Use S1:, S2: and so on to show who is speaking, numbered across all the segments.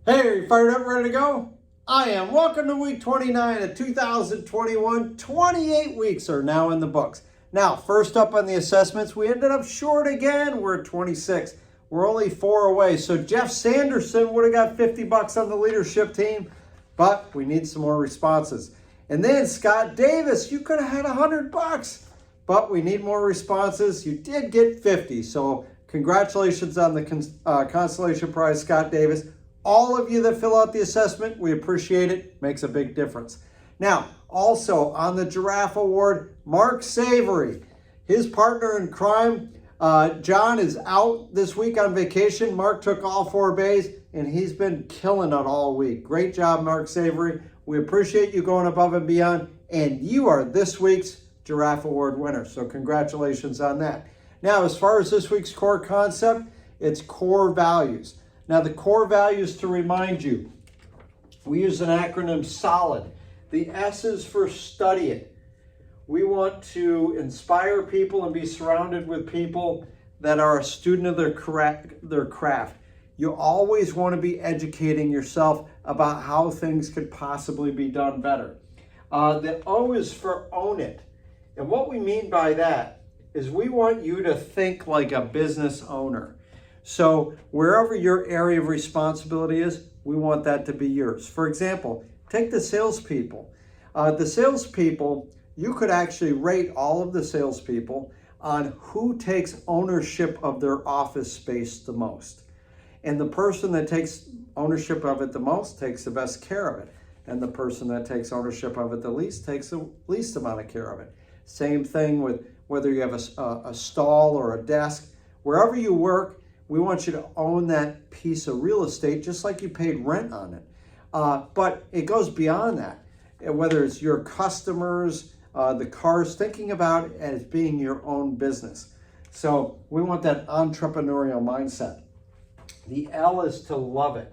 S1: Hey, fired up, ready to go? I am. Welcome to week 29 of 2021. 28 weeks are now in the books. Now, first up on the assessments, we ended up short again. We're at 26. We're only 4 away. So Jeff Sanderson would have got 50 bucks on the leadership team, but we need some more responses. And then Scott Davis, you could have had 100 bucks, but we need more responses. You did get 50. So congratulations on the consolation prize, Scott Davis. All of you that fill out the assessment, we appreciate it. Makes a big difference. Now, also on the Giraffe Award, Mark Savory, his partner in crime, John is out this week on vacation. Mark took all 4 bays, and he's been killing it all week. Great job, Mark Savory. We appreciate you going above and beyond, and you are this week's Giraffe Award winner. So congratulations on that. Now, as far as this week's core concept, it's core values. Now, the core values, to remind you, we use an acronym SOLID. The S is for study it. We want to inspire people and be surrounded with people that are a student of their craft. You always want to be educating yourself about how things could possibly be done better. The O is for own it. And what we mean by that is we want you to think like a business owner. So wherever your area of responsibility is, we want that to be yours. For example, take the salespeople. The salespeople, you could actually rate all of the salespeople on who takes ownership of their office space the most. And the person that takes ownership of it the most takes the best care of it. And the person that takes ownership of it the least takes the least amount of care of it. Same thing with whether you have a stall or a desk. Wherever you work, we want you to own that piece of real estate just like you paid rent on it. But it goes beyond that. Whether it's your customers, the cars, thinking about it as being your own business. So we want that entrepreneurial mindset. The L is to love it.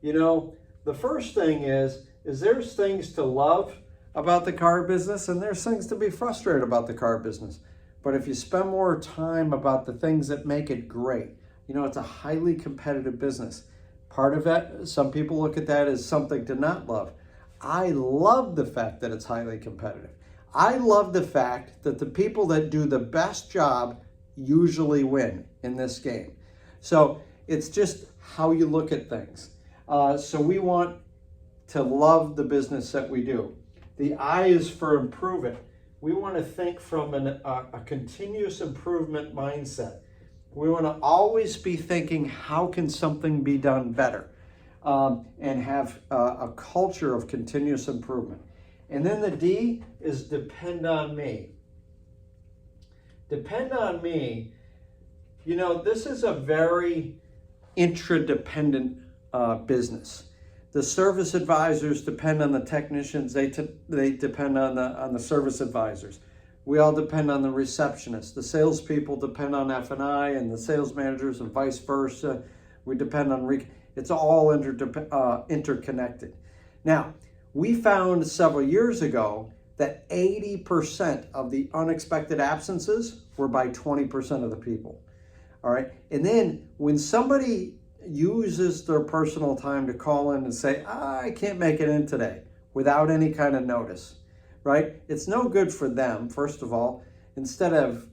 S1: You know, the first thing is there's things to love about the car business and there's things to be frustrated about the car business. But if you spend more time about the things that make it great, you know, it's a highly competitive business. Part of that, some people look at that as something to not love. I love the fact that it's highly competitive. I love the fact that the people that do the best job usually win in this game. So it's just how you look at things. So we want to love the business that we do. The I is for improve it. We want to think from a continuous improvement mindset. We want to always be thinking, how can something be done better? And have a culture of continuous improvement. And then the D is depend on me. Depend on me. You know, this is a very interdependent business. The service advisors depend on the technicians. They depend on the service advisors. We all depend on the receptionists. The salespeople depend on F&I and the sales managers and vice versa. We depend on, it's all interconnected. Now, we found several years ago that 80% of the unexpected absences were by 20% of the people. All right. And then when somebody uses their personal time to call in and say, I can't make it in today without any kind of notice, right? It's no good for them, first of all. Instead of,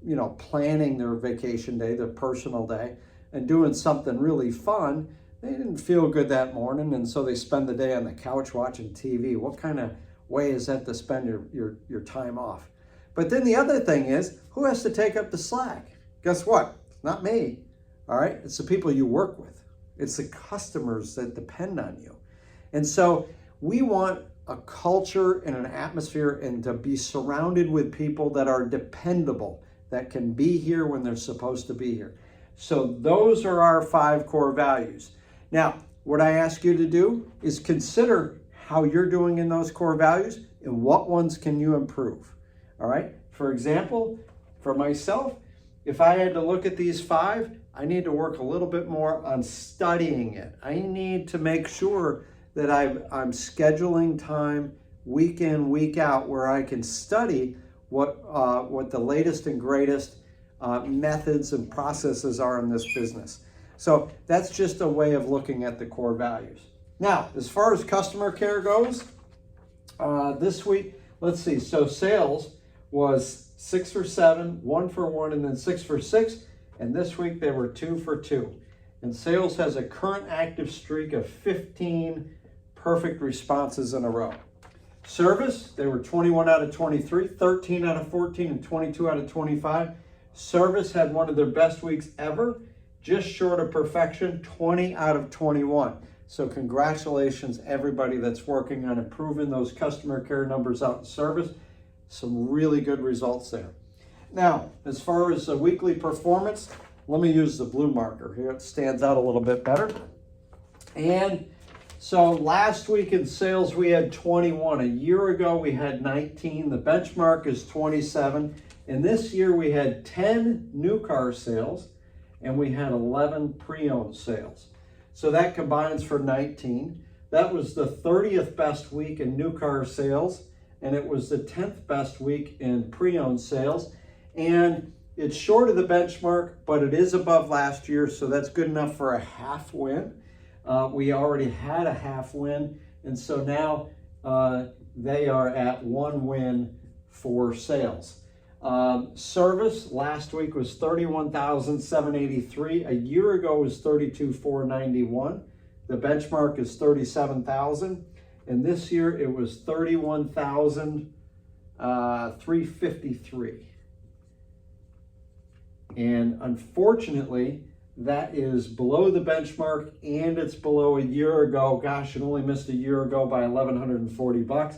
S1: you know, planning their vacation day, their personal day, and doing something really fun, they didn't feel good that morning, and so they spend the day on the couch watching TV. What kind of way is that to spend your time off? But then the other thing is, who has to take up the slack? Guess what? It's not me, all right? It's the people you work with. It's the customers that depend on you. And so we want a culture and an atmosphere and to be surrounded with people that are dependable, that can be here when they're supposed to be here. So those are our 5 core values. Now, what I ask you to do is consider how you're doing in those core values and what ones can you improve. All right? For example, for myself, if I had to look at these 5, I need to work a little bit more on studying it. I need to make sure that I'm scheduling time week in, week out where I can study what the latest and greatest methods and processes are in this business. So that's just a way of looking at the core values. Now, as far as customer care goes, this week, let's see, so sales was 6 for 7, 1 for 1, and then 6 for 6. And this week they were 2 for 2. And sales has a current active streak of 15 perfect responses in a row. Service, they were 21 out of 23, 13 out of 14, and 22 out of 25. Service had one of their best weeks ever, just short of perfection, 20 out of 21. So congratulations, everybody that's working on improving those customer care numbers out in service. Some really good results there. Now, as far as the weekly performance, let me use the blue marker here. It stands out a little bit better. And so last week in sales, we had 21. A year ago, we had 19. The benchmark is 27. And this year, we had 10 new car sales, and we had 11 pre-owned sales. So that combines for 19. That was the 30th best week in new car sales, and it was the 10th best week in pre-owned sales. And it's short of the benchmark, but it is above last year, so that's good enough for a half win. We already had a half win, and so now they are at 1 win for sales. Service last week was 31,783. A year ago was 32,491. The benchmark is 37,000, and this year it was 31,353. And unfortunately, that is below the benchmark, and it's below a year ago. Gosh, it only missed a year ago by $1,140.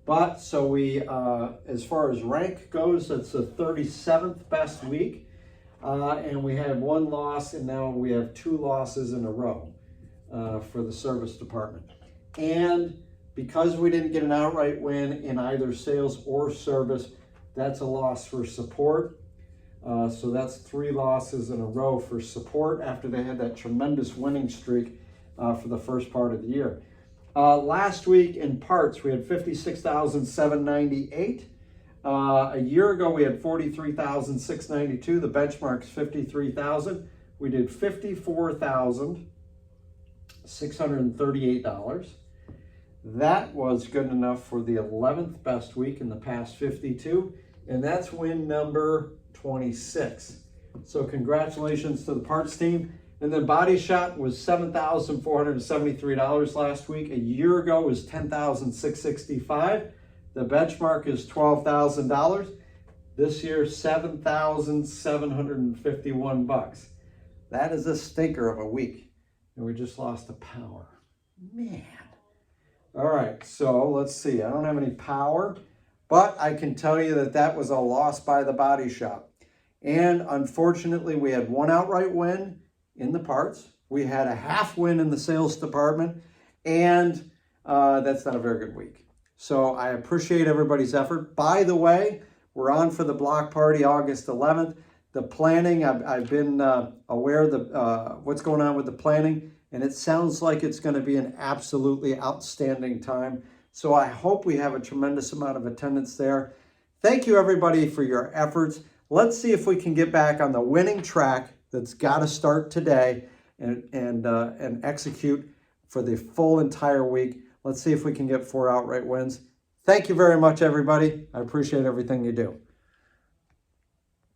S1: But so we, as far as rank goes, that's the 37th best week. And we had 1 loss, and now we have 2 losses in a row for the service department. And because we didn't get an outright win in either sales or service, that's a loss for support. So that's 3 losses in a row for support after they had that tremendous winning streak for the first part of the year. Last week in parts, we had 56,798. A year ago, we had 43,692. The benchmark's 53,000. We did $54,638. That was good enough for the 11th best week in the past 52. And that's win number 26. So congratulations to the parts team. And then Body Shop was $7,473 last week. A year ago was $10,665. The benchmark is $12,000. This year, $7,751. That is a stinker of a week. And we just lost the power. Man. All right, so let's see. I don't have any power, but I can tell you that that was a loss by the Body Shop. And unfortunately, we had 1 outright win in the parts. We had a half win in the sales department, and that's not a very good week. So I appreciate everybody's effort. By the way, we're on for the block party August 11th. The planning, I've been aware of what's going on with the planning, and it sounds like it's going to be an absolutely outstanding time. So I hope we have a tremendous amount of attendance there. Thank you, everybody, for your efforts. Let's see if we can get back on the winning track that's got to start today and execute for the full entire week. Let's see if we can get 4 outright wins. Thank you very much, everybody. I appreciate everything you do.